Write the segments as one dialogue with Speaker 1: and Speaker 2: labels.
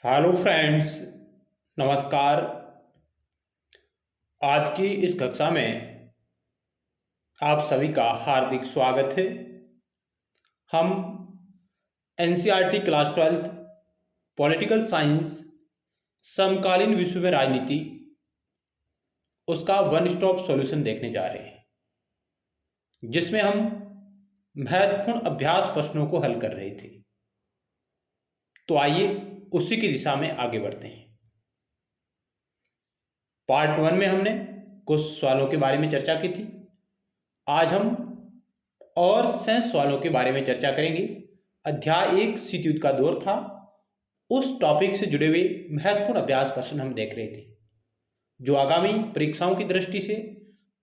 Speaker 1: Hello friends, नमस्कार। आज की इस कक्षा में आप सभी का हार्दिक स्वागत है। हम एनसीईआरटी क्लास 12 पॉलिटिकल साइंस समकालीन विश्व में राजनीति उसका वन स्टॉप सॉल्यूशन देखने जा रहे हैं, जिसमें हम महत्वपूर्ण अभ्यास प्रश्नों को हल कर रहे थे। तो आइए उसी की दिशा में आगे बढ़ते हैं। पार्ट 1 में हमने कुछ सवालों के बारे में चर्चा की थी। आज हम और शेष सवालों के बारे में चर्चा करेंगे। अध्याय 1 शीत युद्ध का दौर था। उस टॉपिक से जुड़े हुए महत्वपूर्ण अभ्यास प्रश्न हम देख रहे थे, जो आगामी परीक्षाओं की दृष्टि से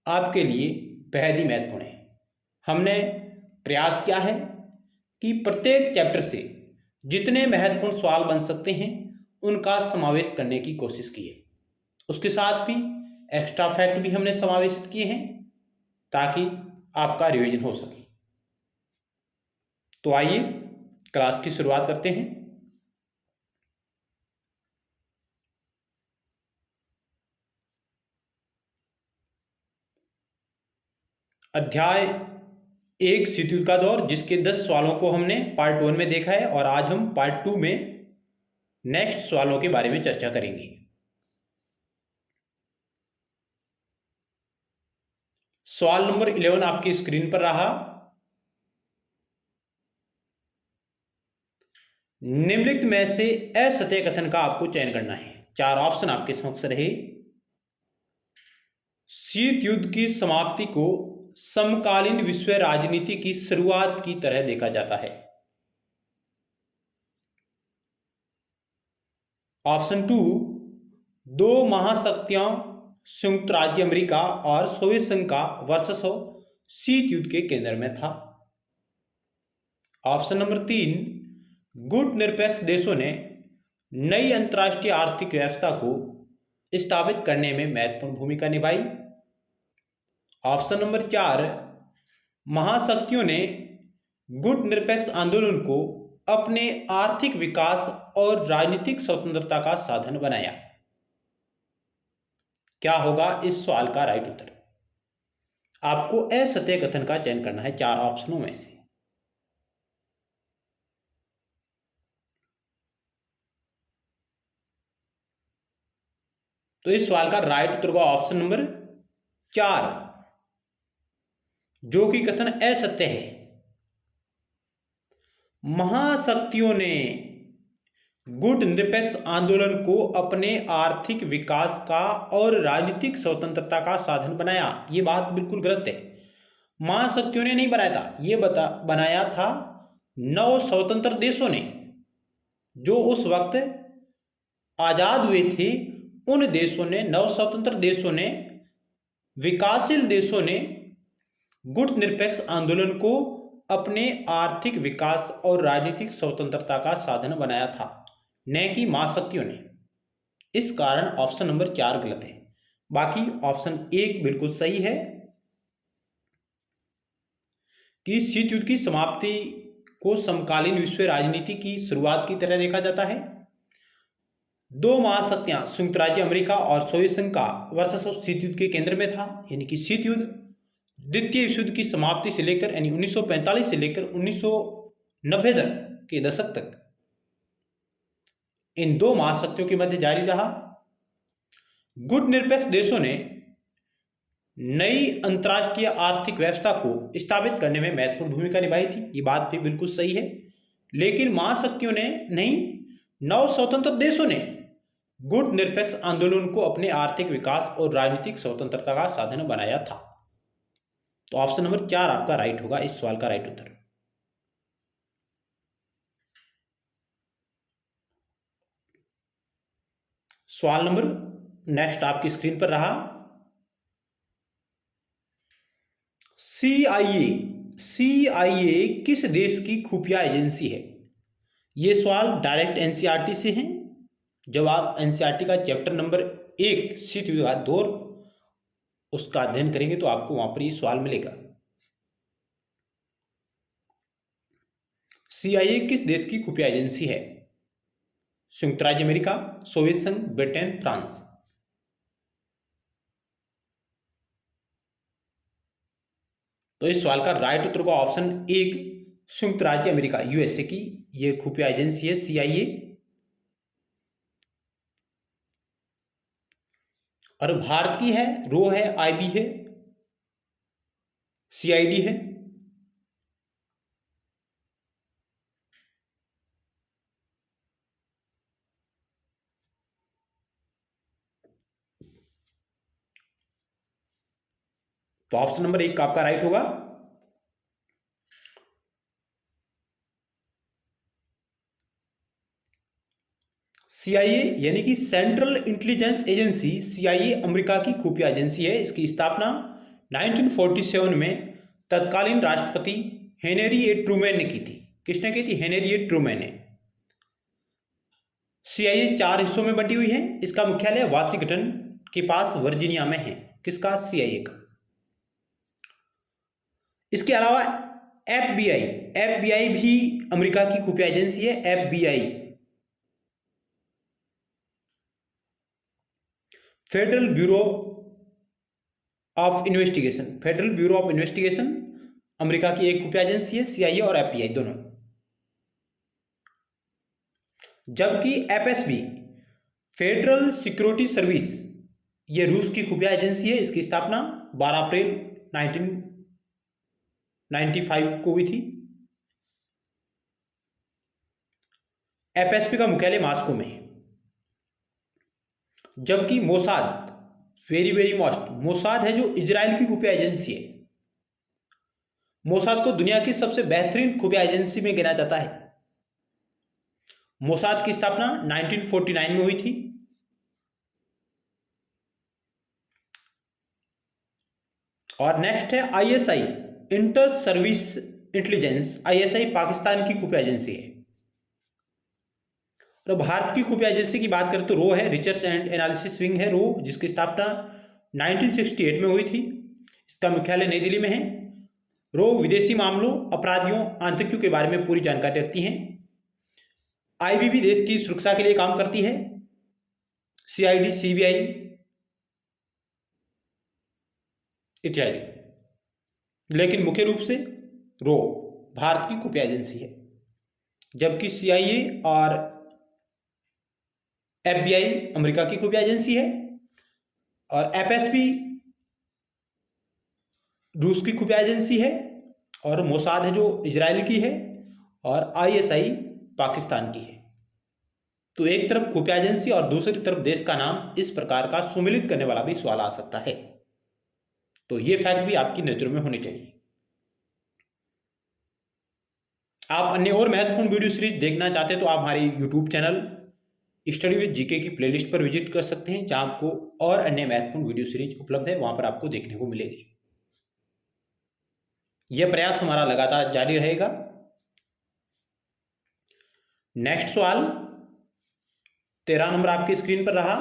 Speaker 1: आपके लिए बेहद ही महत्वपूर्ण है। हमने प्रयास किया है कि प्रत्येक चैप्टर से जितने महत्वपूर्ण सवाल बन सकते हैं उनका समावेश करने की कोशिश की है। उसके साथ भी एक्स्ट्रा फैक्ट भी हमने समावेशित किए हैं ताकि आपका रिवीजन हो सके। तो आइए क्लास की शुरुआत करते हैं। अध्याय 1 शीत युद्ध का दौर, जिसके 10 सवालों को हमने पार्ट 1 में देखा है, और आज हम पार्ट 2 में नेक्स्ट सवालों के बारे में चर्चा करेंगे। सवाल नंबर 11 आपकी स्क्रीन पर रहा। निम्नलिखित में से असत्य कथन का आपको चयन करना है। 4 ऑप्शन आपके समक्ष रहे। शीत युद्ध की समाप्ति को समकालीन विश्व राजनीति की शुरुआत की तरह देखा जाता है। ऑप्शन 2, दो महाशक्तियां संयुक्त राज्य अमेरिका और सोवियत संघ का वर्चस्व शीत युद्ध के केंद्र में था। ऑप्शन नंबर 3, गुट निरपेक्ष देशों ने नई अंतर्राष्ट्रीय आर्थिक व्यवस्था को स्थापित करने में महत्वपूर्ण भूमिका निभाई। ऑप्शन नंबर 4, महाशक्तियों ने गुट निरपेक्ष आंदोलन को अपने आर्थिक विकास और राजनीतिक स्वतंत्रता का साधन बनाया। क्या होगा इस सवाल का राइट उत्तर? आपको असत्य कथन का चयन करना है 4 ऑप्शनों में से। तो इस सवाल का राइट उत्तर होगा ऑप्शन नंबर 4, जो कि कथन असत्य है। महाशक्तियों ने गुट निरपेक्ष आंदोलन को अपने आर्थिक विकास का और राजनीतिक स्वतंत्रता का साधन बनाया। ये बात बिल्कुल गलत है। महाशक्तियों ने नहीं बनाया था, ये बनाया था 9 स्वतंत्र देशों ने, जो उस वक्त आजाद हुए थे। उन देशों ने, 9 स्वतंत्र देशों ने, विकासशील देशों ने गुट निरपेक्ष आंदोलन को अपने आर्थिक विकास और राजनीतिक स्वतंत्रता का साधन बनाया था, न कि महाशक्तियों ने। इस कारण ऑप्शन नंबर 4 गलत है। बाकी ऑप्शन 1 बिल्कुल सही है कि शीत युद्ध की समाप्ति को समकालीन विश्व राजनीति की शुरुआत की तरह देखा जाता है। दो महाशक्तियां संयुक्त राज्य अमेरिका और सोवियत संघ का वर्चस्व शीत युद्ध के केंद्र में था। यानी कि शीत युद्ध द्वितीय विश्व युद्ध की समाप्ति से लेकर, यानी 1945 से लेकर 1990 तक के दशक तक इन 2 महाशक्तियों के मध्य जारी रहा। गुट निरपेक्ष देशों ने नई अंतर्राष्ट्रीय आर्थिक व्यवस्था को स्थापित करने में महत्वपूर्ण भूमिका निभाई थी। ये बात भी बिल्कुल सही है। लेकिन महाशक्तियों ने नहीं, 9 स्वतंत्र देशों ने गुट निरपेक्ष आंदोलन को अपने आर्थिक विकास और राजनीतिक स्वतंत्रता का साधन बनाया था। तो ऑप्शन नंबर 4 आपका राइट होगा इस सवाल का राइट उत्तर। सवाल नंबर नेक्स्ट आपकी स्क्रीन पर रहा। सीआईए किस देश की खुफिया एजेंसी है? यह सवाल डायरेक्ट एनसीईआरटी से है। जब आप एनसीईआरटी का चैप्टर नंबर 1 शीत युद्ध का दौर उसका अध्ययन करेंगे तो आपको वहां पर ये सवाल मिलेगा। सीआईए किस देश की खुफिया एजेंसी है? संयुक्त राज्य अमेरिका, सोवियत संघ, ब्रिटेन, फ्रांस। तो इस सवाल का राइट उत्तर होगा ऑप्शन 1 संयुक्त राज्य अमेरिका, यूएसए की ये खुफिया एजेंसी है CIA। और भारत की है रो है, IB है, CID है। तो ऑप्शन नंबर 1 का आपका राइट होगा। CIA यानी कि central intelligence agency, CIA America की खुफिया एजेंसी है। इसकी स्थापना 1947 में तत्कालीन राष्ट्रपति हेनरी ए ट्रूमैन ने की थी। किसने की थी? हेनरी ए ट्रूमैन ने। CIA 4 हिस्सों में बटी हुई है। इसका मुख्यालय वाशिंगटन के पास वर्जीनिया में है। किसका? CIA का। इसके अलावा FBI भी अमेरिका की खुफिया एजेंसी है। FBI federal bureau of investigation America की एक खुफिया एजेंसी है, CIA और FBI दोनों। जबकि FSB फेडरल सिक्योरिटी सर्विस ये रूस की खुफिया एजेंसी है। इसकी स्थापना 12 अप्रैल 1995 को हुई थी। FSB का मुख्यालय मॉस्को में है। जबकि मोसाद मोसाद है जो इजराइल की खुफिया एजेंसी है। मोसाद को दुनिया की सबसे बेहतरीन खुफिया एजेंसी में गिना जाता है। मोसाद की स्थापना 1949 में हुई थी। और नेक्स्ट है ISI inter service intelligence. ISI Pakistan की खुफिया एजेंसी है। तो भारत की खुफिया एजेंसी की बात करें तो रो है, रिसर्च एंड एनालिसिस विंग है रो, जिसकी स्थापना 1968 में हुई थी। इसका मुख्यालय नई दिल्ली में है। रो विदेशी मामलों, अपराधियों, आतंकियों के बारे में पूरी जानकारी रखती हैं। IB भी देश की सुरक्षा के लिए काम करती है। CID, CBI इत्यादि। लेकिन मुख्य रूप से रो भारत की खुफिया एजेंसी है। जबकि CIA और FBI अमेरिका की खुफिया एजेंसी है। और FSB रूस की खुफिया एजेंसी है। और मोसाद है जो इजराइल की है। और ISI पाकिस्तान की है। तो एक तरफ खुफिया एजेंसी और दूसरी तरफ देश का नाम, इस प्रकार का सुमिलित करने वाला भी सवाल आ सकता है। तो ये फैक्ट भी आपकी नजरों में होने चाहिए। आप अन्य और महत्वपूर्ण वीडियो सीरीज देखना चाहते हैं तो आप हमारे YouTube channel study with GK की प्लेलिस्ट पर विजिट कर सकते हैं, जहां आपको और अन्य महत्वपूर्ण वीडियो सीरीज उपलब्ध है, वहां पर आपको देखने को मिलेगी। यह प्रयास हमारा लगातार जारी रहेगा। नेक्स्ट सवाल 13 नंबर आपकी स्क्रीन पर रहा।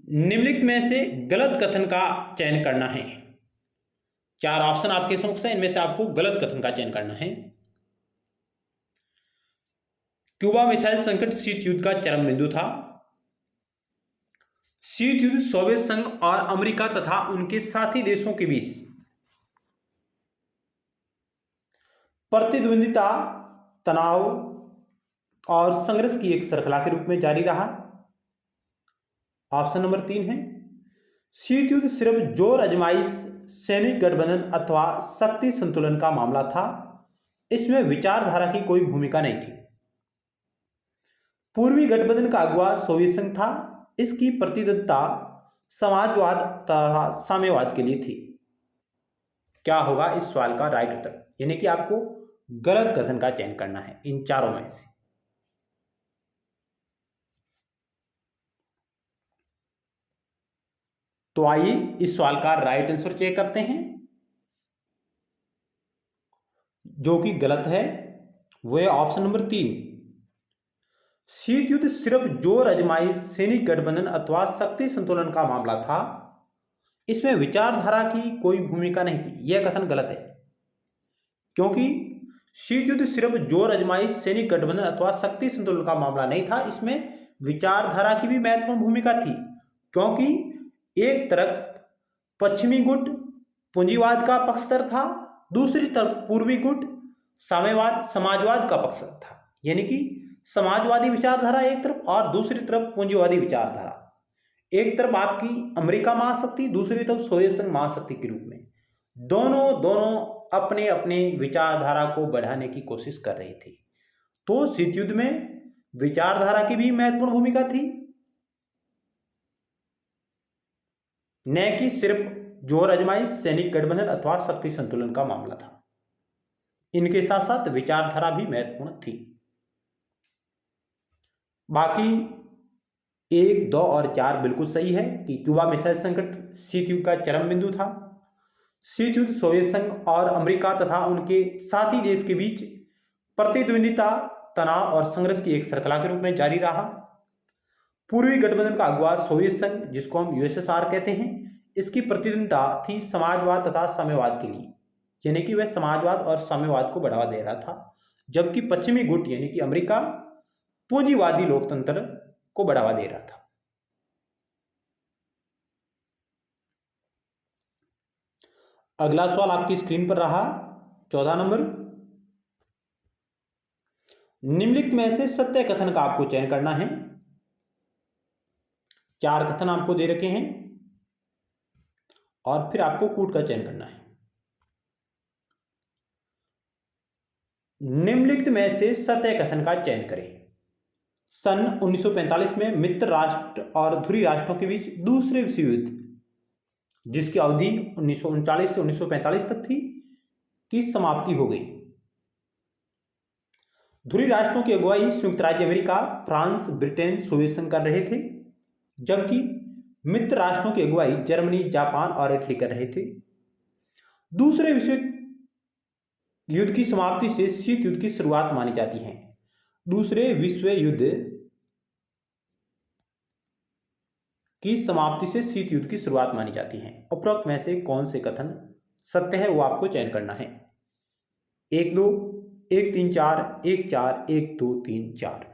Speaker 1: निम्नलिखित में से गलत कथन का चयन करना है। 4 ऑप्शन आपके समक्ष है, इनमें से आपको गलत कथन का चयन करना है। क्यूबा मिसाइल संकट शीत युद्ध का चरम बिंदु था। शीत युद्ध सोवियत संघ और अमेरिका तथा उनके साथी देशों के बीच प्रतिद्वंदिता, तनाव और संघर्ष की एक श्रृंखला के रूप में जारी रहा। ऑप्शन नंबर 3 है शीत युद्ध सिर्फ जोर आजमाइश, सैनिक गठबंधन अथवा शक्ति संतुलन का मामला था। इसमें विचारधारा की कोई भूमिका नहीं थी। पूर्वी गठबंधन का अगुवा सोवियत संघ था। इसकी प्रतिद्वंदिता समाजवाद तथा साम्यवाद के लिए थी। क्या होगा इस सवाल का राइट उत्तर? यानी कि आपको गलत कथन का चयन करना है इन चारों में से। तो आइए इस सवाल का राइट आंसर चेक करते हैं। जो कि गलत है वो है ऑप्शन नंबर 3। शीत युद्ध सिर्फ जोर आजमाइश, सैनिक गठबंधन अथवा शक्ति संतुलन का मामला था। इसमें विचारधारा की कोई भूमिका नहीं थी। यह कथन गलत है, क्योंकि शीत युद्ध सिर्फ जोर आजमाइश, सैनिक गठबंधन अथवा शक्ति संतुलन का मामला नहीं था, इसमें विचारधारा की भी महत्वपूर्ण भूमिका थी। क्योंकि एक तरफ पश्चिमी गुट पूंजीवाद का पक्षधर था, दूसरी तरफ पूर्वी गुट साम्यवाद समाजवाद का पक्षधर था। यानी कि समाजवादी विचारधारा एक तरफ और दूसरी तरफ पूंजीवादी विचारधारा। एक तरफ आपकी अमेरिका महाशक्ति, दूसरी तरफ सोवियत संघ महाशक्ति के रूप में। दोनों अपने अपने विचारधारा को बढ़ाने की कोशिश कर रही थी। तो शीत युद्ध में विचारधारा की भी महत्वपूर्ण भूमिका थी, न कि सिर्फ जोर आजमाइश, सैनिक गठबंधन अथवा शक्ति संतुलन का मामला था। इनके साथ साथ विचारधारा भी महत्वपूर्ण थी। बाकी 1, 2 और 4 बिल्कुल सही है कि क्यूबा मिसाइल संकट शीत युद्ध का चरम बिंदु था। शीत युद्ध सोवियत संघ और अमेरिका तथा उनके साथी देश के बीच प्रतिद्वंदिता, तनाव और संघर्ष की एक श्रृंखला के रूप में जारी रहा। पूर्वी गठबंधन का अगुवा सोवियत संघ, जिसको हम यूएसएसआर कहते हैं, इसकी प्रतिद्वंदिता थी समाजवाद तथा साम्यवाद के लिए, यानी कि वह समाजवाद और साम्यवाद को बढ़ावा दे रहा था, जबकि पश्चिमी गुट यानी कि अमेरिका पूंजीवादी लोकतंत्र को बढ़ावा दे रहा था। अगला सवाल आपकी स्क्रीन पर रहा 14 नंबर। निम्नलिखित में से सत्य कथन का आपको चयन करना है। 4 कथन आपको दे रखे हैं और फिर आपको कूट का चयन करना है। निम्नलिखित में से सत्य कथन का चयन करें। सन 1945 में मित्र राष्ट्र और ध्रुवी राष्ट्रों के बीच दूसरे विश्व युद्ध, जिसकी अवधि 1939 से 1945 तक थी, की समाप्ति हो गई। ध्रुवी राष्ट्रों की अगुवाई संयुक्त राज्य अमेरिका, फ्रांस, ब्रिटेन, सोवियत संघ कर रहे थे, जबकि मित्र राष्ट्रों की अगुवाई जर्मनी, जापान और इटली कर रहे थे। दूसरे विश्व युद्ध की समाप्ति से शीत युद्ध की शुरुआत मानी जाती है। दूसरे विश्व युद्ध की समाप्ति से शीत युद्ध की शुरुआत मानी जाती है। उपरोक्त में से कौन से कथन सत्य है वो आपको चयन करना है। 1, 2, 1, 3, 4, 1, 4, 1, 2, 3, 4।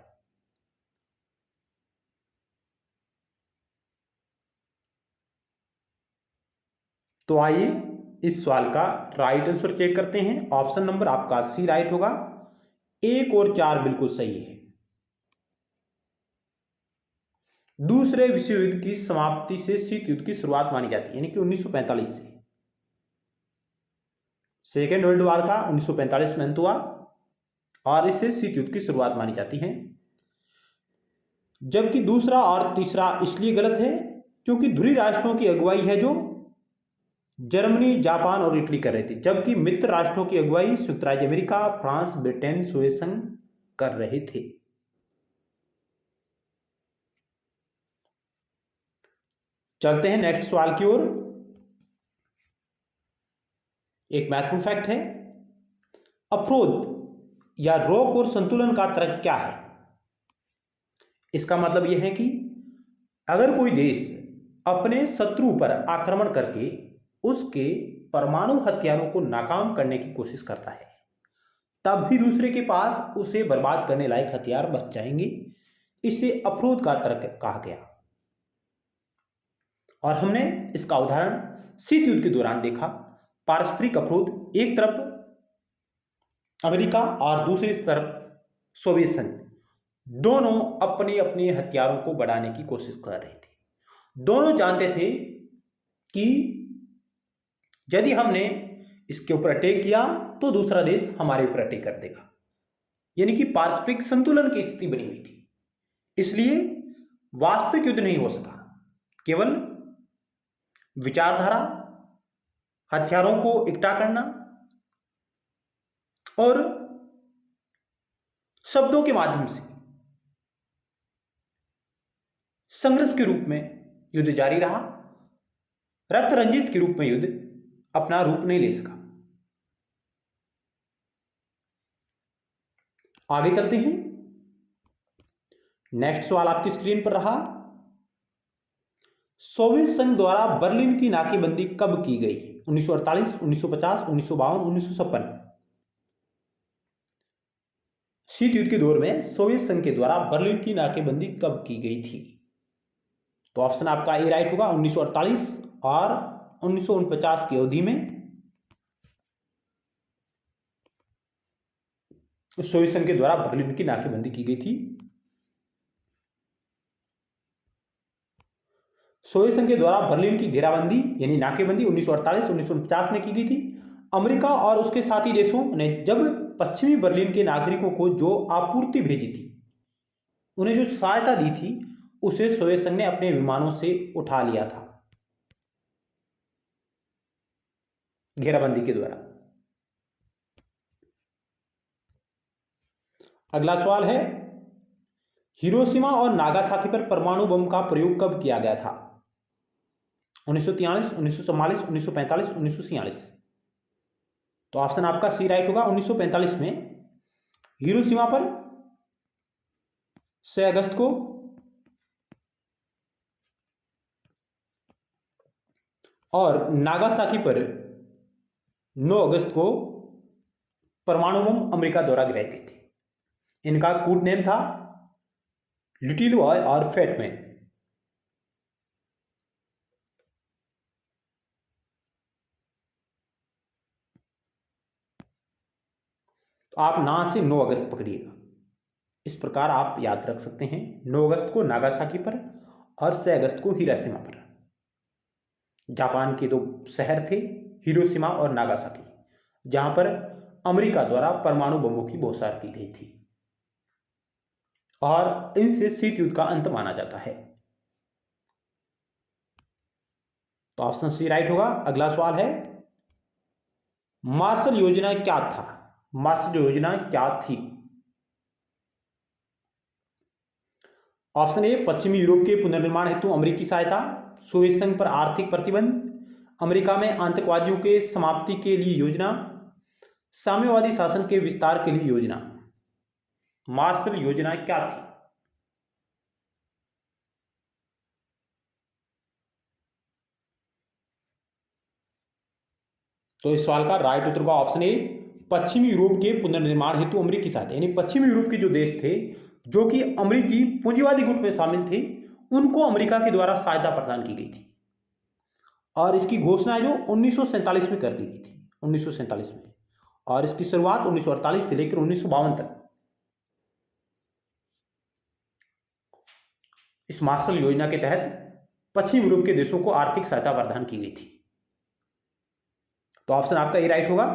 Speaker 1: तो आइए इस सवाल का राइट आंसर चेक करते हैं। ऑप्शन नंबर आपका सी राइट होगा। 1 और 4 बिल्कुल सही है। दूसरे विश्व युद्ध की समाप्ति से शीत युद्ध की शुरुआत मानी जाती है, यानी कि 1945 से। सेकेंड वर्ल्ड वॉर का 1945 में अंत हुआ और इससे शीत युद्ध की शुरुआत मानी जाती है। जबकि दूसरा और तीसरा इसलिए गलत है क्योंकि ध्रुवी राष्ट्रों की अगुवाई है जो जर्मनी, जापान और इटली कर रहे थे, जबकि मित्र राष्ट्रों की अगुवाई संयुक्त राज्य अमेरिका, फ्रांस, ब्रिटेन, सोवियत संघ कर रहे थे। चलते हैं नेक्स्ट सवाल की ओर। एक महत्वपूर्ण फैक्ट है, अवरोध या रोक और संतुलन का तर्क क्या है। इसका मतलब यह है कि अगर कोई देश अपने शत्रु पर आक्रमण करके उसके परमाणु हथियारों को नाकाम करने की कोशिश करता है, तब भी दूसरे के पास उसे बर्बाद करने लायक हथियार बच जाएंगे। इसे अवरोध का तर्क कहा गया और हमने इसका उदाहरण शीत युद्ध के दौरान देखा। पारस्परिक अवरोध, एक तरफ अमेरिका और दूसरी तरफ सोवियत संघ, दोनों अपने अपने हथियारों को बढ़ाने की कोशिश कर रहे थे। दोनों जानते थे कि यदि हमने इसके ऊपर अटैक किया तो दूसरा देश हमारे ऊपर अटैक कर देगा, यानी कि पारस्परिक संतुलन की स्थिति बनी हुई थी। इसलिए वास्तविक युद्ध नहीं हो सका, केवल विचारधारा, हथियारों को इकट्ठा करना और शब्दों के माध्यम से संघर्ष के रूप में युद्ध जारी रहा। रक्त रंजित के रूप में युद्ध अपना रूप नहीं ले सका। आगे चलते हैं। नेक्स्ट सवाल आपकी स्क्रीन पर रहा, सोवियत संघ द्वारा बर्लिन की नाकेबंदी कब की गई? 1948, 1950, 1952, 1956। शीत युद्ध के दौर में सोवियत संघ के द्वारा बर्लिन की नाकेबंदी कब की गई थी? तो ऑप्शन आपका ए राइट होगा, 1948 और 1949 की अवधि में सोवियत संघ के द्वारा बर्लिन की नाकेबंदी की गई थी। सोवियत संघ के द्वारा बर्लिन की घेराबंदी यानी नाकेबंदी 1948-1949 में की गई थी। अमेरिका और उसके साथी देशों ने जब पश्चिमी बर्लिन के नागरिकों को जो आपूर्ति भेजी थी, उन्हें जो सहायता दी थी, उसे सोवियत संघ ने अपने विमानों से उठा लिया था घेराबंदी के द्वारा। अगला सवाल है, हिरोशिमा और नागासाकी पर परमाणु बम का प्रयोग कब किया गया था? 1943, 1944, 1945, 1946। तो ऑप्शन आपका सी राइट होगा, 1945 में हिरोशिमा पर 6 अगस्त को और नागासाकी पर 9 अगस्त को परमाणु बम अमेरिका द्वारा गिराए गए थे। इनका कोड नेम था लिटिल बॉय और फैट मैन। तो आप ना से 9 अगस्त पकड़िएगा, इस प्रकार आप याद रख सकते हैं। 9 अगस्त को नागासाकी पर और 6 अगस्त को हिरोशिमा पर। जापान के 2 शहर थे, हिरोशिमा और नागासाकी, जहां पर अमेरिका द्वारा परमाणु बमों की बौछार की गई थी और इनसे शीत युद्ध का अंत माना जाता है। तो ऑप्शन सी राइट होगा। अगला सवाल है, मार्शल योजना क्या था? मार्शल योजना क्या थी? ऑप्शन ए, पश्चिमी यूरोप के पुनर्निर्माण हेतु अमेरिकी सहायता, सोवियत संघ पर आर्थिक प्रतिबंध, अमेरिका में आतंकवादियों के समाप्ति के लिए योजना, साम्यवादी शासन के विस्तार के लिए योजना। मार्शल योजना क्या थी? तो इस सवाल का राइट उत्तर का ऑप्शन ए, पश्चिमी यूरोप के पुनर्निर्माण हेतु अमेरिकी सहायता, यानी पश्चिमी यूरोप के जो देश थे जो कि अमेरिकी पूंजीवादी गुट में शामिल थे, उनको अमेरिका के द्वारा सहायता प्रदान की गई थी और इसकी घोषणा जो 1947 में कर दी गई थी, 1947 में, और इसकी शुरुआत 1948 से लेकर 1952 तक इस मार्शल योजना के तहत पश्चिम यूरोप के देशों को आर्थिक सहायता प्रदान की गई थी। तो ऑप्शन आपका ए राइट होगा।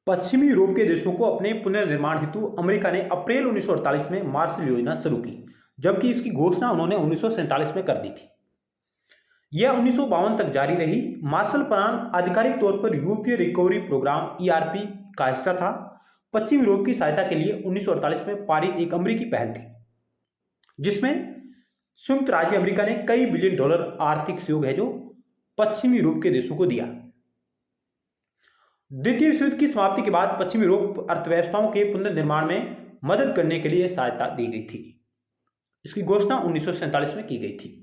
Speaker 1: पश्चिमी यूरोप के देशों को अपने पुनर्निर्माण हेतु अमेरिका ने अप्रैल 1948 में मार्शल योजना शुरू की, जबकि इसकी घोषणा उन्होंने 1947 में कर दी थी। यह 1952 तक जारी रही। मार्शल प्लान आधिकारिक तौर पर यूरोपीय रिकवरी प्रोग्राम ईआरपी का हिस्सा था। पश्चिम यूरोप की सहायता के लिए 1948 में पारित एक अमेरिकी पहल थी, जिसमें संयुक्त राज्य अमेरिका ने कई बिलियन डॉलर आर्थिक सहयोग है जो पश्चिमी यूरोप के देशों को दिया। द्वितीय विश्व युद्ध की समाप्ति के बाद पश्चिम यूरोप अर्थव्यवस्थाओं के पुनर्निर्माण में मदद करने के लिए सहायता दी गई थी। इसकी घोषणा 1947 में की गई थी।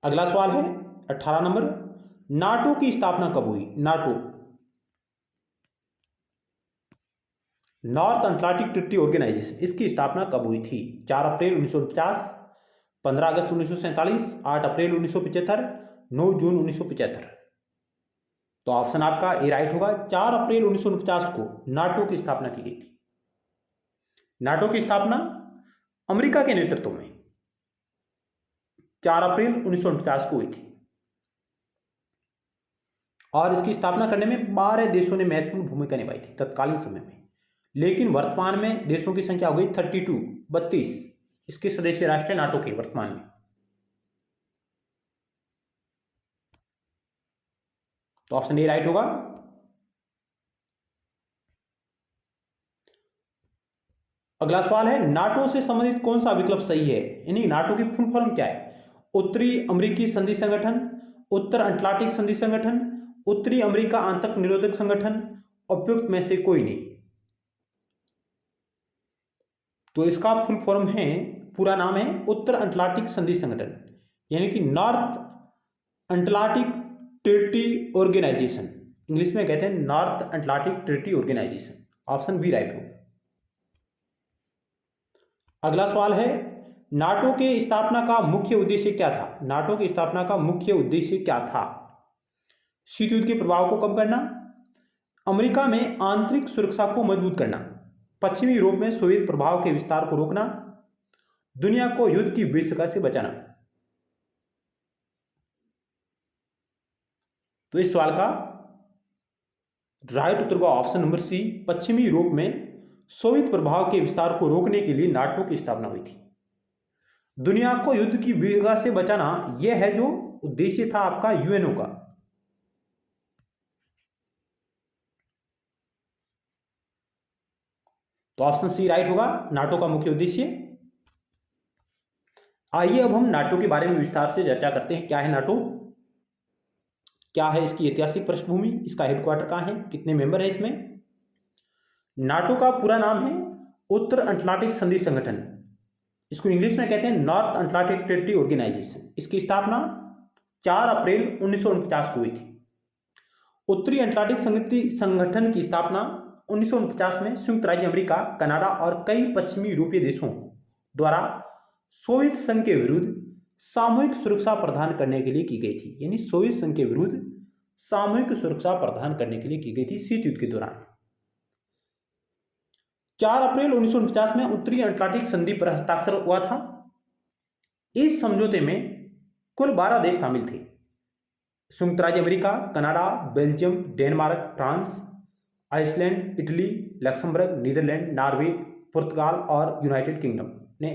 Speaker 1: अगला सवाल है 18 नंबर, नाटो की स्थापना कब हुई? NATO, north Atlantic treaty organization, इसकी स्थापना कब हुई थी? 4 अप्रैल 1949, 15 अगस्त 1947, 8 अप्रैल 1975, 9 जून 1975। तो ऑप्शन आपका ए राइट होगा। 4 अप्रैल 1949 को नाटो की स्थापना की गई थी। नाटो की स्थापना अमेरिका के नेतृत्व में 4 अप्रैल 1949 को हुई थी और इसकी स्थापना करने में 12 देशों ने महत्वपूर्ण भूमिका निभाई थी तत्कालीन समय में, लेकिन वर्तमान में देशों की संख्या हो गई 32 इसके सदस्य राष्ट्र है नाटो के वर्तमान में। तो ऑप्शन ए राइट होगा। अगला सवाल है, नाटो से संबंधित कौन सा विकल्प सही है? यानी नाटो की फुल फॉर्म क्या है? उत्तरी अमेरिकी संधि संगठन, उत्तर अटलांटिक संधि संगठन, उत्तरी अमेरिका आंतरिक निरोधक संगठन, उपयुक्त में से कोई नहीं। तो इसका फुल फॉर्म है, पूरा नाम है उत्तर अटलांटिक संधि संगठन, यानी कि north Atlantic treaty organization. English में कहते हैं north Atlantic treaty organization. Option B right हो। अगला सवाल है, नाटो के स्थापना का मुख्य उद्देश्य क्या था? नाटो की स्थापना का मुख्य उद्देश्य क्या था? शीत युद्ध के प्रभाव को कम करना, अमेरिका में आंतरिक सुरक्षा को मजबूत करना, पश्चिमी यूरोप में सोवियत प्रभाव के विस्तार को रोकना, दुनिया को युद्ध की विभीषिका से बचाना। तो इस सवाल का राइट उत्तर होगा ऑप्शन नंबर सी, पश्चिमी यूरोप में सोवियत प्रभाव के विस्तार को रोकने के लिए नाटो की स्थापना हुई थी। दुनिया को युद्ध की विभीषिका से बचाना, यह है जो उद्देश्य था आपका यूएनओ का। तो ऑप्शन सी राइट होगा, नाटो का मुख्य उद्देश्य। आइए अब हम नाटो के बारे में विस्तार से चर्चा करते हैं। क्या है नाटो, क्या है इसकी ऐतिहासिक पृष्ठभूमि, इसका हेडक्वार्टर कहाँ है, कितने मेंबर है इसमें। नाटो का पूरा नाम है उत्तर अटलांटिक संधि संगठन, इसको इंग्लिश में कहते हैं नॉर्थ अटलांटिक ट्रीटी ऑर्गेनाइजेशन। इसकी स्थापना 4 अप्रैल 1949 को हुई थी। उत्तरी अटलांटिक संगठन की स्थापना 1949 में संयुक्त राज्य अमेरिका, कनाडा और कई पश्चिमी यूरोपीय देशों द्वारा सोवियत संघ के विरुद्ध सामूहिक सुरक्षा प्रदान करने के लिए की गई थी। यानी सोवियत संघ के विरुद्ध सामूहिक सुरक्षा प्रदान करने के लिए की गई थी शीत युद्ध के दौरान। 4 अप्रैल 1949 में उत्तरी अटलांटिक संधि पर हस्ताक्षर हुआ था। इस समझौते में कुल 12 देश शामिल थे, संयुक्त राज्य America, Canada, Belgium, Denmark, France, Iceland, Italy, Luxembourg, Netherland, Norway, पुर्तगाल और यूनाइटेड किंगडम ने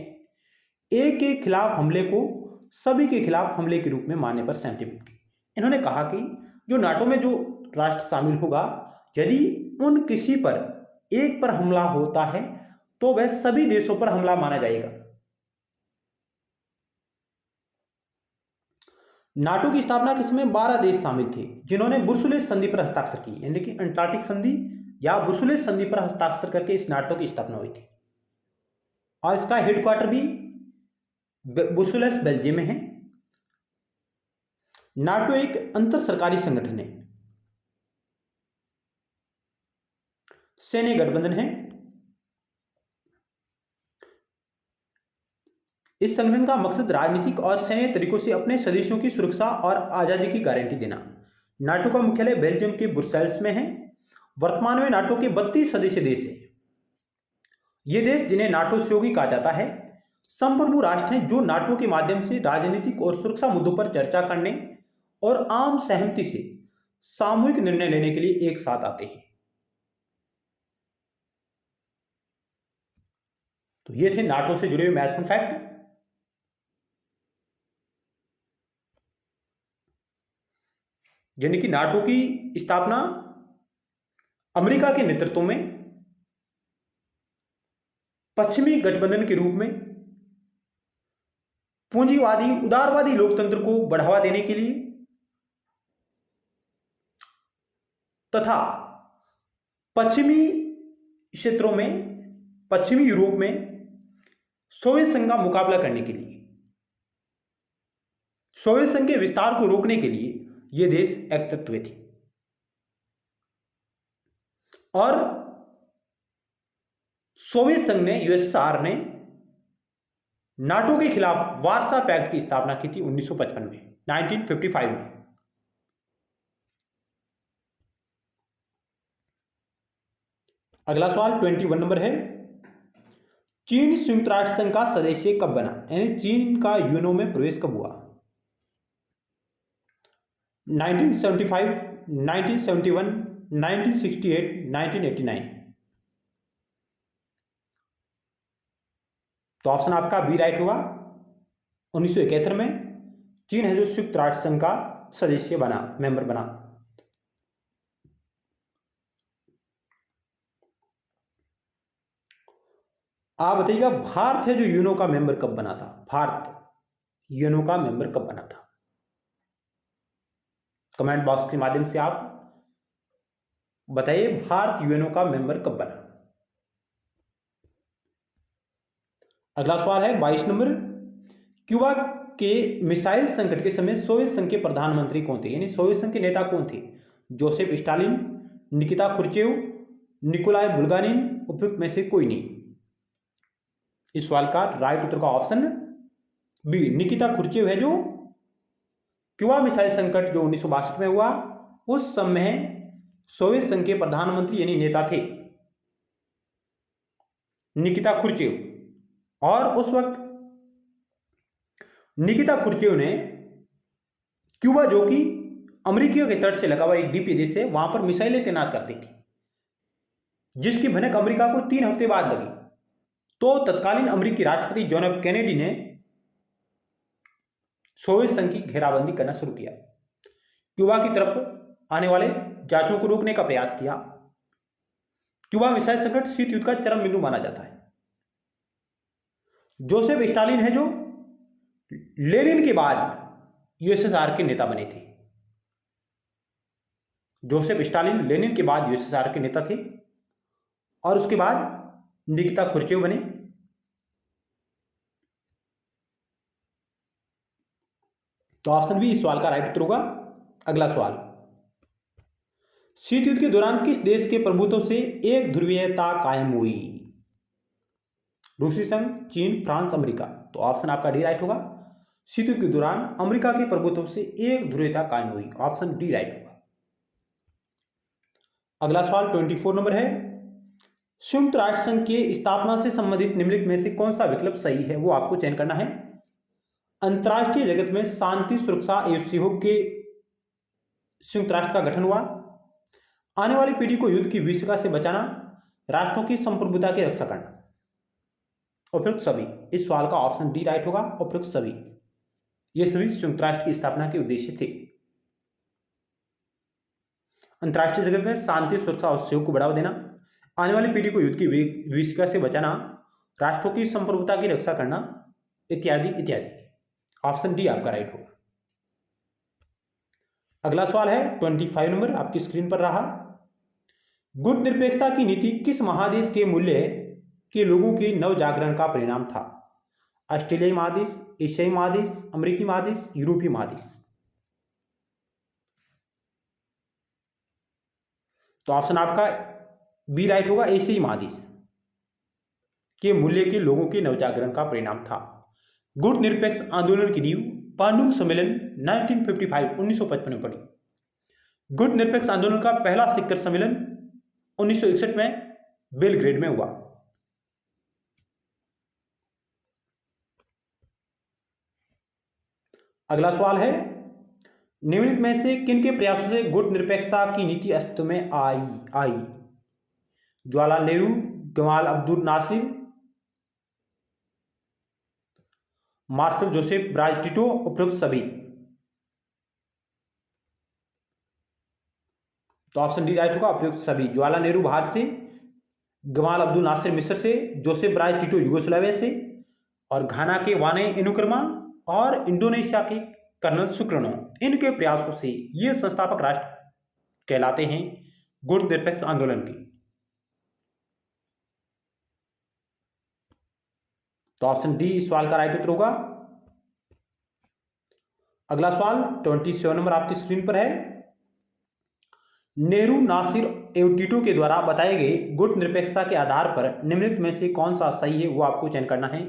Speaker 1: एक के खिलाफ हमले को सभी के खिलाफ हमले के रूप में मानने पर सहमति व्यक्त की। इन्होंने कहा कि जो नाटो में जो राष्ट्र शामिल होगा, यदि उन किसी पर एक पर हमला होता है तो वह सभी देशों पर हमला माना जाएगा। नाटो की स्थापना के समय 12 देश शामिल थे जिन्होंने बुर्सुलेस संधि पर हस्ताक्षर की, यानी कि अटलांटिक संधि या बुर्सुलेस संधि पर हस्ताक्षर करके इस नाटो की स्थापना हुई थी। और इसका हेडक्वार्टर भी बुर्सुलेस बेल्जियम में है। नाटो एक अंतर सरकारी संगठन है, सैन्य गठबंधन है। इस संगठन का मकसद राजनीतिक और सैन्य तरीकों से अपने सदस्यों की सुरक्षा और आजादी की गारंटी देना। नाटो का मुख्यालय बेल्जियम के ब्रुसेल्स में है। वर्तमान में नाटो के 32 सदस्य देश हैं। ये देश, जिन्हें नाटो सहयोगी कहा जाता है, संप्रभु राष्ट्र हैं जो नाटो के माध्यम से राजनीतिक और सुरक्षा मुद्दों पर चर्चा करने और आम सहमति से सामूहिक निर्णय लेने के लिए एक साथ आते हैं। तो ये थे नाटो से जुड़े हुए महत्वपूर्ण फैक्ट। यानी कि नाटो की स्थापना अमेरिका के नेतृत्व में पश्चिमी गठबंधन के रूप में पूंजीवादी उदारवादी लोकतंत्र को बढ़ावा देने के लिए तथा पश्चिमी क्षेत्रों में, पश्चिमी यूरोप में सोवियत संघ का मुकाबला करने के लिए, सोवियत संघ के विस्तार को रोकने के लिए ये देश एकत्रित हुए थे। और सोवियत संघ ने, यूएसएसआर ने नाटो के खिलाफ वार्सा पैक्ट की स्थापना की थी 1955 में, 1955 में। अगला सवाल 21 नंबर है, चीन संयुक्त राष्ट्र संघ का सदस्य कब बना? यानी चीन का यूएनओ में प्रवेश कब हुआ? 1975, 1971, 1968, 1989। तो ऑप्शन आपका बी राइट होगा। 1971 में चीन है जो संयुक्त राष्ट्र संघ का सदस्य बना, मेंबर बना। आप बताइएगा, भारत है जो यूएनओ का मेंबर कब बना था? भारत यूएनओ का मेंबर कब बना था? कमेंट बॉक्स के माध्यम से आप बताइए, भारत यूएनओ का मेंबर कब बना? अगला सवाल है 22 नंबर, क्यूबा के मिसाइल संकट के समय सोवियत संघ के प्रधानमंत्री कौन थे, यानी सोवियत संघ के नेता कौन थे? Joseph Stalin, Nikita Khrushchev, Nikolai Bulganin, उपयुक्त में से कोई नहीं। इस सवाल का राइट उत्तर का ऑप्शन बी निकिता खुर्चेव है, जो क्यूबा मिसाइल संकट जो 1962 में हुआ उस समय सोवियत संघ के प्रधानमंत्री यानी नेता थे निकिता खुर्चेव। और उस वक्त निकिता खुर्चेव ने क्यूबा, जो कि अमेरिका के तट से लगा हुआ एक द्वीपीय देश है, वहां पर मिसाइलें तैनात करती थी, जिसकी भनक अमेरिका को 3 हफ्ते बाद लगी। तो तत्कालीन अमेरिकी राष्ट्रपति जॉन एफ कैनेडी ने सोवियत संघ की घेराबंदी करना शुरू किया, क्यूबा की तरफ आने वाले जहाजों को रोकने का प्रयास किया। क्यूबा मिसाइल संकट शीत युद्ध का चरम बिंदु माना जाता है। जोसेफ स्टालिन है, जो लेनिन के बाद यूएसएसआर के नेता बने थे। जोसेफ स्टालिन लेनिन के बाद यूएसएसआर के नेता थे और उसके बाद निकिता खुर्चेव बने। तो ऑप्शन बी इस सवाल का राइट उत्तर होगा। अगला सवाल, शीत युद्ध के दौरान किस देश के प्रभुत्व से एक ध्रुवीयता कायम हुई? रूसी संघ, चीन, फ्रांस, अमेरिका। तो ऑप्शन आपका डी राइट होगा। शीत युद्ध के दौरान अमेरिका के प्रभुत्व से एक ध्रुवीयता कायम हुई, ऑप्शन डी राइट होगा। अगला सवाल 24 नंबर है, संयुक्त राष्ट्र संघ के स्थापना से संबंधित निम्नलिखित में से कौन सा विकल्प सही है, वो आपको चयन करना है। अंतर्राष्ट्रीय जगत में शांति, सुरक्षा एवं सहयोग के संयुक्त राष्ट्र का गठन हुआ। आने वाली पीढ़ी को युद्ध की विभीषिका से बचाना, राष्ट्रों की संप्रभुता की रक्षा करना, उपयुक्त सभी। इस सवाल का ऑप्शन डी राइट होगा, उपयुक्त सभी। ये सभी संयुक्त राष्ट्र की स्थापना के उद्देश्य थे। अंतर्राष्ट्रीय जगत में शांति, सुरक्षा और सहयोग को बढ़ावा देना, आने वाली पीढ़ी को युद्ध की विभीषिका से बचाना, राष्ट्रों की संप्रभुता की रक्षा करना, इत्यादि इत्यादि। ऑप्शन डी आपका राइट होगा। अगला सवाल है 25 नंबर, आपकी स्क्रीन पर रहा। गुट निरपेक्षता की नीति किस महादेश के मूल्य के लोगों के नव जागरण का परिणाम था? ऑस्ट्रेलियाई महादेश, एशियाई महादेश, अमेरिकी महादेश, यूरोपीय महादेश। तो ऑप्शन आपका बी राइट होगा, एशियाई महादेश के मूल्य के लोगों के नवजागरण का परिणाम था। गुट निरपेक्ष आंदोलन की नींव पांडुंग सम्मेलन 1955 में पड़ी। गुट निरपेक्ष आंदोलन का पहला शिखर सम्मेलन 1961 में बेलग्रेड में हुआ। अगला सवाल है, निम्नलिखित में से किनके प्रयासों से गुट निरपेक्षता की नीति अस्तित्व में आई? Jawaharlal Nehru, Gamal Abdul Nasser, Marshal Joseph Broz Tito, उपयुक्त सभी। तो ऑप्शन डी राइट होगा, उपयुक्त सभी। जवाहरलाल नेहरू भारत से, गमाल अब्दुल नासिर मिस्र से, जोसेफ ब्राज टिटो यूगोस्लाविया से, और घाना के वाने एनुकर्मा और इंडोनेशिया के कर्नल सुकर्नो, इनके प्रयासों से ये संस्थापक राष्ट्र कहलाते हैं गुट निरपेक्ष आंदोलन के। तो ऑप्शन डी इस सवाल का राइट उत्तर होगा। अगला सवाल 27 नंबर आपकी स्क्रीन पर है। नेहरू, नासिर एवं टिटो के द्वारा बताए गए गुट निरपेक्षता के आधार पर निम्नलिखित में से कौन सा सही है, वो आपको चयन करना है।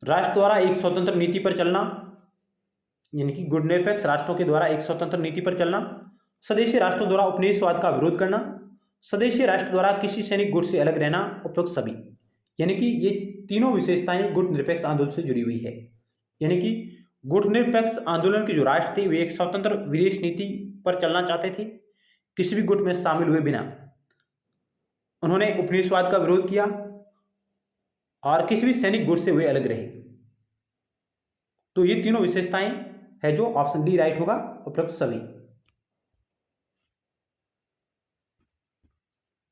Speaker 1: राष्ट्र द्वारा एक स्वतंत्र नीति पर चलना, यानी कि गुट निरपेक्ष राष्ट्रों के द्वारा एक स्वतंत्र नीति पर चलना, स्वदेशी राष्ट्रों द्वारा उपनिवेशवाद का विरोध करना, स्वदेशी राष्ट्र द्वारा किसी सैनिक गुट से अलग रहना, उपयुक्त सभी। यानी कि ये तीनों विशेषताएं गुट निरपेक्ष आंदोलन से जुड़ी हुई है। यानी कि गुट निरपेक्ष आंदोलन के जो राष्ट्र थे वे एक स्वतंत्र विदेश नीति पर चलना चाहते थे, किसी भी गुट में शामिल हुए बिना। उन्होंने उपनिवेशवाद का विरोध किया और किसी भी सैनिक गुट से वे अलग रहे। तो ये तीनों विशेषताएं है जो ऑप्शन डी राइट होगा, उपयुक्त सभी।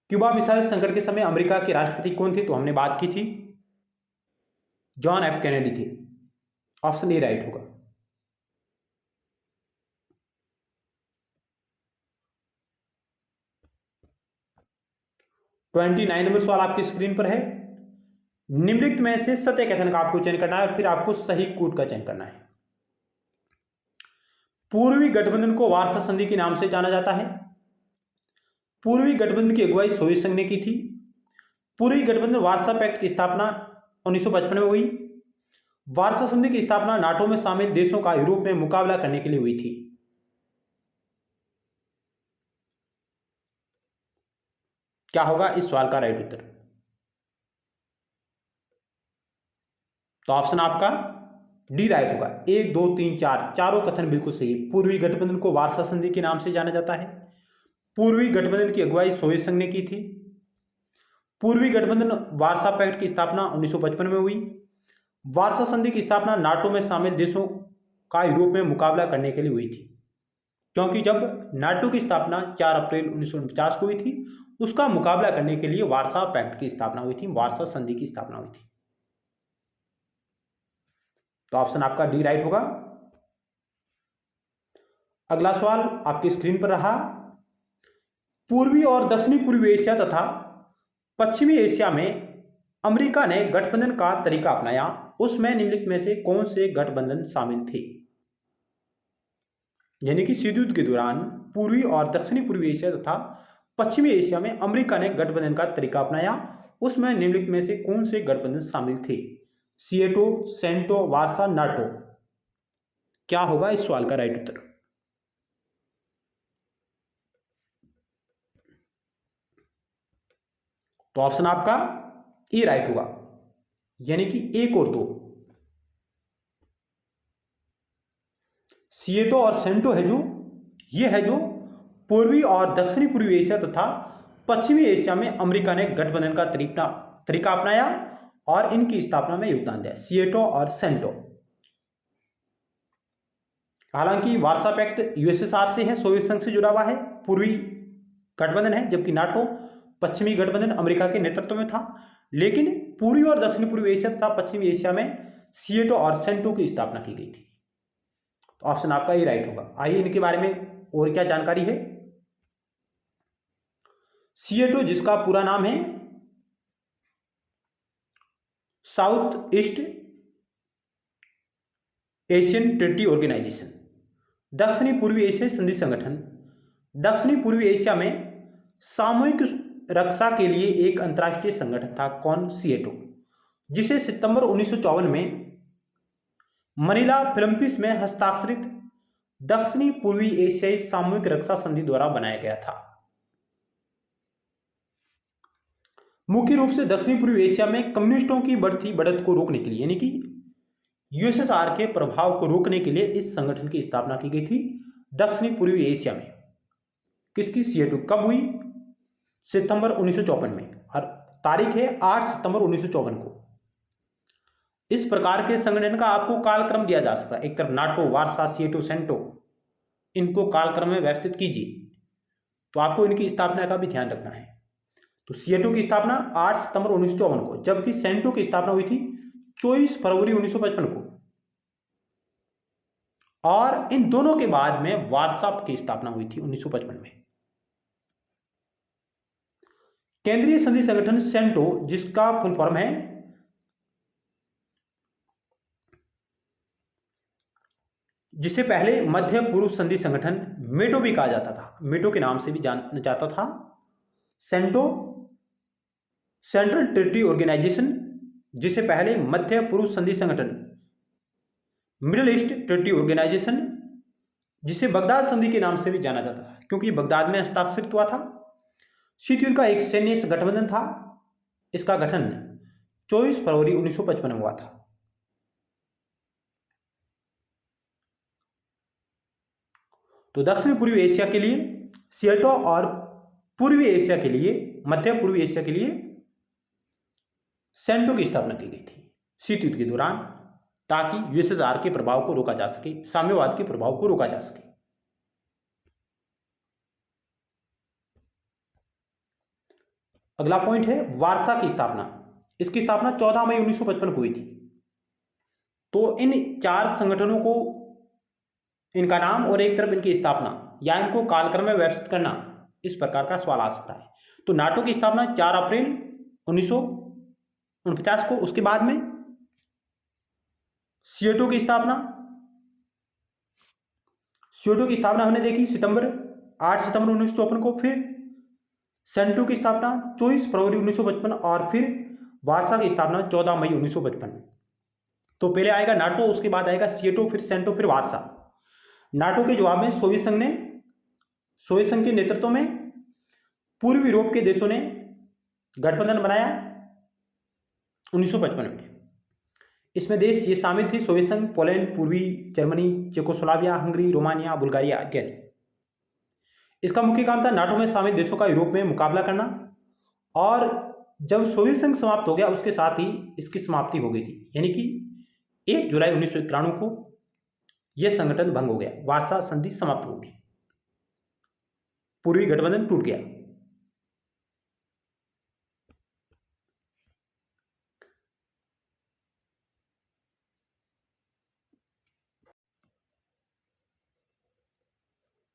Speaker 1: क्यूबा मिसाइल संकट के समय अमेरिका के राष्ट्रपति कौन थे? तो हमने बात की थी, जॉन एफ कैनेडी थे। ऑप्शन ए राइट होगा। ट्वेंटी 29 नंबर सवाल आपकी स्क्रीन पर है। निम्नलिखित में से सत्य कथन का आपको चयन करना है और फिर आपको सही कूट का चयन करना है। पूर्वी गठबंधन को वारसा संधि के नाम से जाना जाता है। पूर्वी गठबंधन की अगुवाई सोवियत संघ ने की थी। पूर्वी गठबंधन वारसा पैक्ट की स्थापना 1955 में हुई। वारसा संधि की स्थापना नाटो में शामिल देशों का यूरोप में मुकाबला करने के लिए हुई थी। क्या होगा इस सवाल का राइट उत्तर? तो ऑप्शन आपका डी राइट होगा। 1 2 3 4 चारों कथन बिल्कुल सही। पूर्वी गठबंधन को वारसा संधि के नाम से जाना जाता है। पूर्वी गठबंधन की अगुवाई सोवियत संघ ने की थी। पूर्वी गठबंधन वारसा पैक्ट की स्थापना 1955 में हुई। वारसा संधि की स्थापना नाटो में शामिल देशों का यूरोप में मुकाबला करने के लिए हुई थी, क्योंकि जब नाटो की स्थापना 4 अप्रैल 1949 को हुई थी, उसका मुकाबला करने के लिए वारसा पैक्ट की स्थापना हुई थी, वारसा संधि की स्थापना हुई थी। तो ऑप्शन आपका डी राइट होगा। अगला सवाल आपकी स्क्रीन पर रहा। पूर्वी और दक्षिणी पूर्वी एशिया तथा पश्चिमी एशिया में अमेरिका ने गठबंधन का तरीका अपनाया, उसमें निम्नलिखित में से कौन से गठबंधन शामिल थे? यानी कि शीत युद्ध के दौरान पूर्वी और दक्षिणी पूर्वी एशिया तथा पश्चिमी एशिया में अमेरिका ने गठबंधन का तरीका अपनाया, उसमें निम्नलिखित में से कौन से गठबंधन शामिल थे? सीएटो, सेंटो, वारसा, नाटो। क्या होगा इस सवाल का राइट उत्तर? तो ऑप्शन आपका ए राइट होगा, यानी कि 1 और 2। सीएटो और सेंटो है जो ये है जो पूर्वी और दक्षिणी पूर्वी एशिया तथा पश्चिमी एशिया में अमेरिका ने गठबंधन का तरीका अपनाया और इनकी स्थापना में योगदान दिया, सीएटो और सेंटो। हालांकि वारसा पैक्ट यूएसएसआर से है, सोवियत संघ से जुड़ा हुआ है, पूर्वी गठबंधन है, जबकि नाटो पश्चिमी गठबंधन अमेरिका के नेतृत्व में था। लेकिन पूर्वी और दक्षिणी पूर्वी एशिया तथा पश्चिमी एशिया में सीएटो और सेंटो की स्थापना की गई थी। तो ऑप्शन आपका ये राइट होगा। आइए इनके बारे में और क्या जानकारी है। सीएटो, जिसका पूरा नाम है south east Asian treaty organization, दक्षिणी पूर्वी एशिया संधि संगठन, दक्षिणी पूर्वी एशिया में सामूहिक रक्षा के लिए एक अंतर्राष्ट्रीय संगठन था। कौन? सीएटो, जिसे सितंबर 1954 में मनीला फिलीपींस में हस्ताक्षरित दक्षिणी पूर्वी एशियाई सामूहिक रक्षा संधि द्वारा बनाया गया था। मुख्य रूप से दक्षिणी पूर्वी एशिया में कम्युनिस्टों की बढ़ती बढ़त को रोकने के लिए, यानी कि यूएसएसआर के प्रभाव को रोकने के लिए इस संगठन की स्थापना की गई थी दक्षिणी पूर्वी एशिया में। किसकी? सीएटो। कब हुई? सितंबर 1954 में, और तारीख है 8 सितंबर 1954 को। इस प्रकार के संगठन का आपको कालक्रम दिया जा सकता है। एक तरफ नाटो, वारसा, सीएटो, सेंटो, इनको कालक्रम में व्यवस्थित कीजिए, तो आपको इनकी स्थापना का भी ध्यान रखना है। तो सीएटो की स्थापना 8 सितंबर 1954 को, जबकि सेंटो की स्थापना हुई थी 24 फरवरी 1955 को, और इन दोनों के बाद में वारसा की स्थापना हुई थी 1955 में। केंद्रीय संधि संगठन सेंटो, जिसका फुल फॉर्म है जिसे पहले मध्य पूर्व संधि संगठन मेटो भी कहा जाता था, मेटो के नाम से भी जाना जाता था। सेंटो सेंट्रल ट्रीटी ऑर्गेनाइजेशन, जिसे पहले मध्य पूर्व संधि संगठन मिडिल ईस्ट ट्रीटी ऑर्गेनाइजेशन, जिसे बगदाद संधि के नाम से भी जाना जाता था, क्योंकि बगदाद में हस्ताक्षरित हुआ था। शीत युद्ध का एक सैन्य गठबंधन था। इसका गठन 24 फरवरी 1955 में हुआ था। तो दक्षिण पूर्वी एशिया के लिए सीएटो और पूर्वी एशिया के लिए, मध्य पूर्वी एशिया के लिए सेंटो की स्थापना की गई थी शीत युद्ध के दौरान, ताकि यूएसएसआर के प्रभाव को रोका जा सके, साम्यवाद के प्रभाव को रोका जा सके। अगला पॉइंट है वारसा की स्थापना। इसकी स्थापना 14 मई 1955 को हुई थी। तो इन 4 संगठनों को, इनका नाम और एक तरफ इनकी स्थापना या इनको कालक्रम में व्यवस्थित करना, इस प्रकार का सवाल आ सकता है। तो नाटो की स्थापना 4 अप्रैल 49 को। उसके बाद में सीएटो की स्थापना, सीएटो की स्थापना हमने देखी 8 सितंबर 1954 को। फिर सेंटो की स्थापना 24 फरवरी 1955 और फिर वार्सा की स्थापना 14 मई 1955। तो पहले आएगा नाटो, उसके बाद आएगा सीएटो, फिर सेंटो, फिर वार्सा। नाटो के जवाब में सोवियत संघ के नेतृत्व में पूर्वी यूरोप के देशों ने गठबंधन बनाया 1955 में। इसमें देश ये शामिल थे सोवियत संघ, पोलैंड, पूर्वी Germany, Czechoslovakia, Hungary, Romania, Bulgaria इत्यादि। इसका मुख्य काम था नाटो में शामिल देशों का यूरोप में मुकाबला करना। और जब सोवियत संघ समाप्त हो गया उसके साथ ही इसकी समाप्ति हो गई थी, यानी कि 1 जुलाई 1991 को यह संगठन भंग हो गया, वार्सा संधि समाप्त हो गई, पूर्वी गठबंधन टूट गया।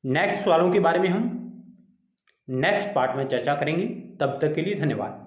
Speaker 1: नेक्स्ट सवालों के बारे में हम नेक्स्ट पार्ट में चर्चा करेंगे। तब तक के लिए धन्यवाद।